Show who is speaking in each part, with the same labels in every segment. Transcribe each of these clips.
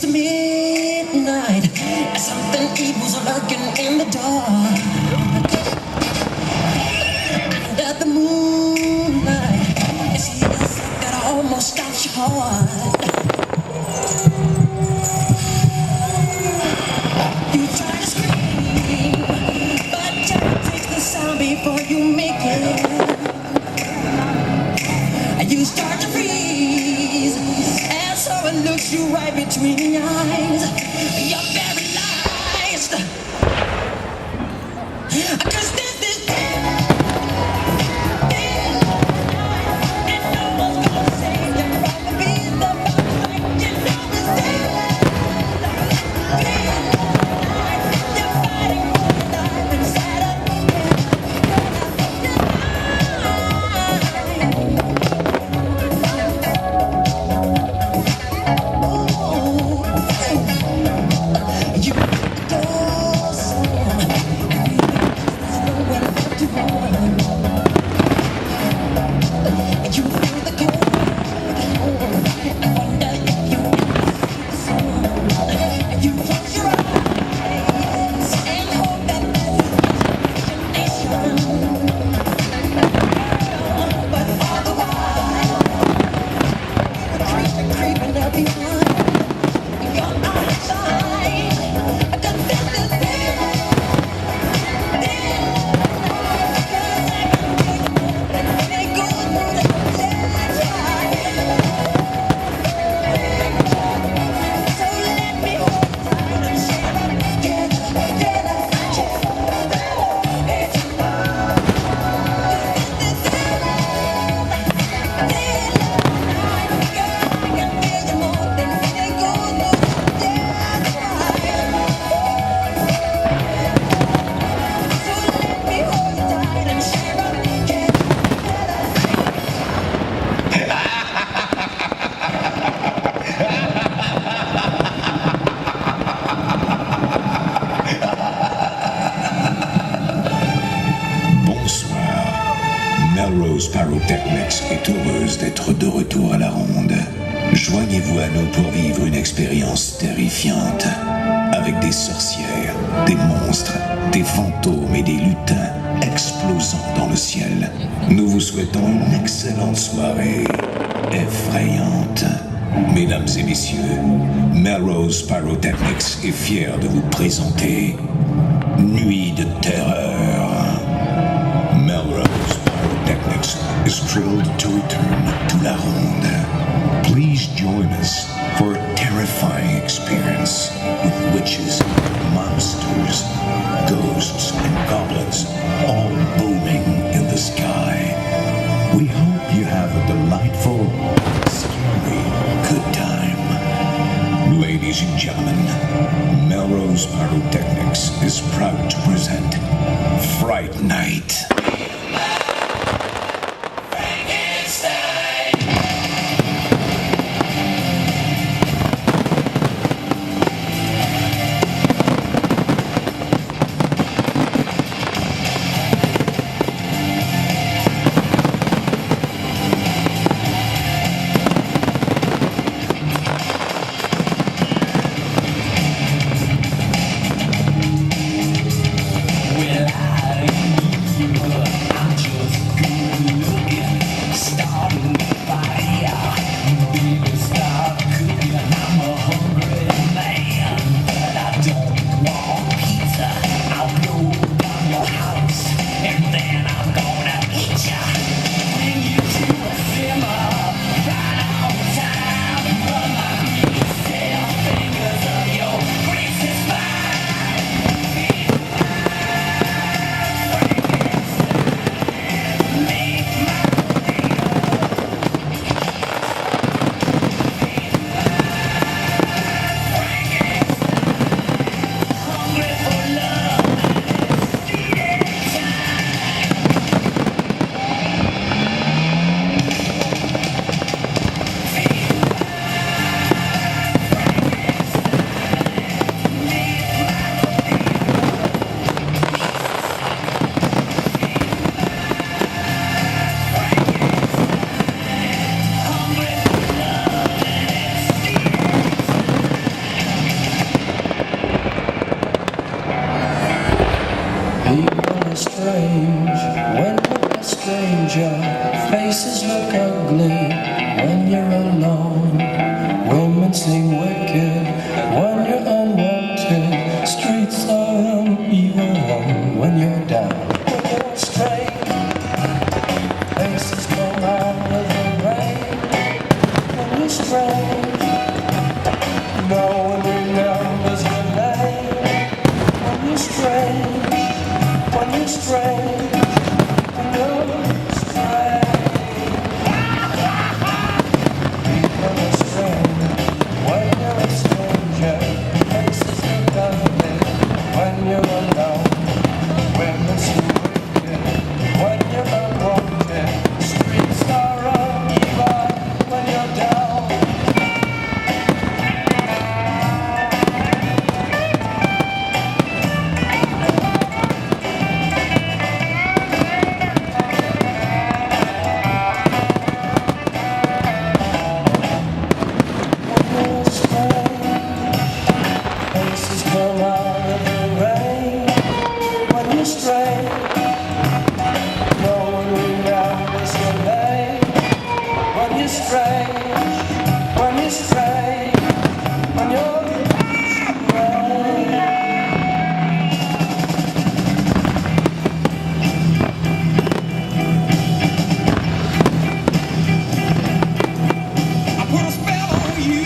Speaker 1: to midnight. Something evil's lurking in the dark. Under the moonlight, it's this that almost stops your heart. You try to scream, but time takes the sound before you make it. You start to freeze, and so it looks you right between the eyes. You're paralyzed, 'cause this is death, and no one's gonna save you from the beast of the fight. You know it's death, you're fighting for your life inside of me.
Speaker 2: Melrose Pyrotechnics est heureuse d'être de retour à la ronde. Joignez-vous à nous pour vivre une expérience terrifiante. Avec des sorcières, des monstres, des fantômes et des lutins explosant dans le ciel. Nous vous souhaitons une excellente soirée effrayante. Mesdames et messieurs, Melrose Pyrotechnics est fier de vous présenter Nuit de terreur. Melrose Pyrotechnics is thrilled to return to La Ronde. Please join us for a terrifying experience with witches, monsters, ghosts, and goblins all booming in the sky. We hope you have a delightful, scary, good time. Ladies and gentlemen, Melrose Pyrotechnics is proud to present Fright Night.
Speaker 3: ugly when you're alone. Women seem wicked when you're unwanted. Streets are uneven when you're down. When you're straight, faces come out with the rain. When you're straight, no one remembers your name. When you're straight, when you're straight, when you're straight. People are strange when you're a stranger. Faces look ugly when you're alone. Women seem wicked when you're unwanted. Streets are uneven when you're down. Faces come out of the rain. When you're straight, no one remembers your name. When you're straight, when you're straight, when you're straight.
Speaker 1: I put a spell on you.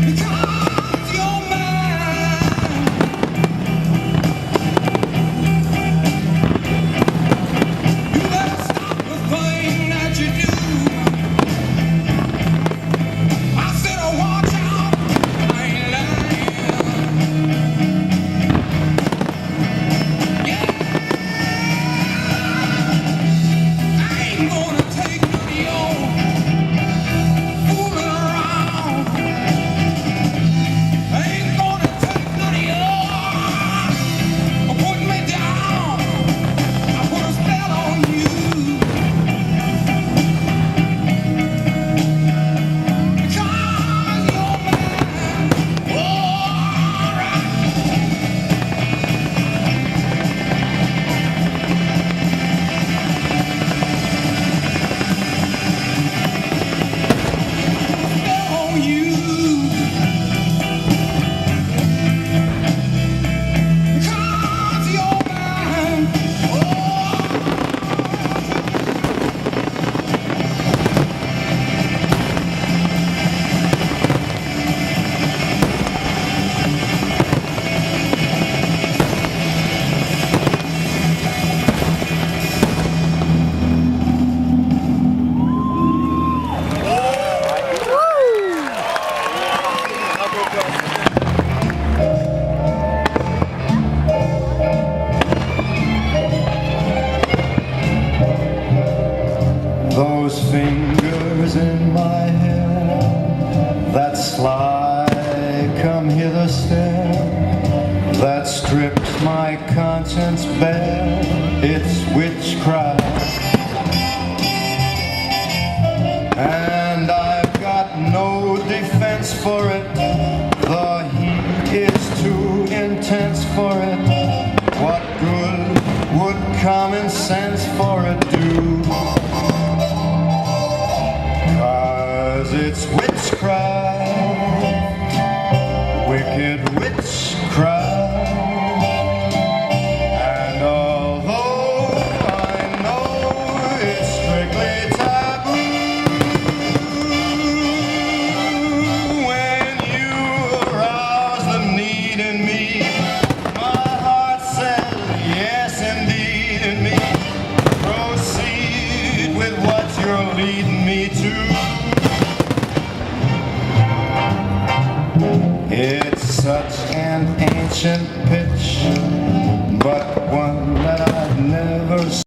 Speaker 1: Because you're mine. You better stop the thing that you do. I said, oh, watch out. I ain't lying. Yeah. I ain't gonna take none of your fooling around. I ain't gonna take none of your putting me down. I put a spell on you. Because you're mine. Alright. Spell on you. Because you're mine. Oh.
Speaker 3: Those fingers in my hair that slide, come hither stare, that stripped my conscience bare. It's witchcraft, and I've got no defense for it. The heat is too intense for it. What good would common sense for it do? 'Cause it's witchcraft, wicked witchcraft. And although I know it's strictly taboo, when you arouse the need in me, my heart says yes indeed in me. Proceed with what you're leading me to. It's such an ancient pit.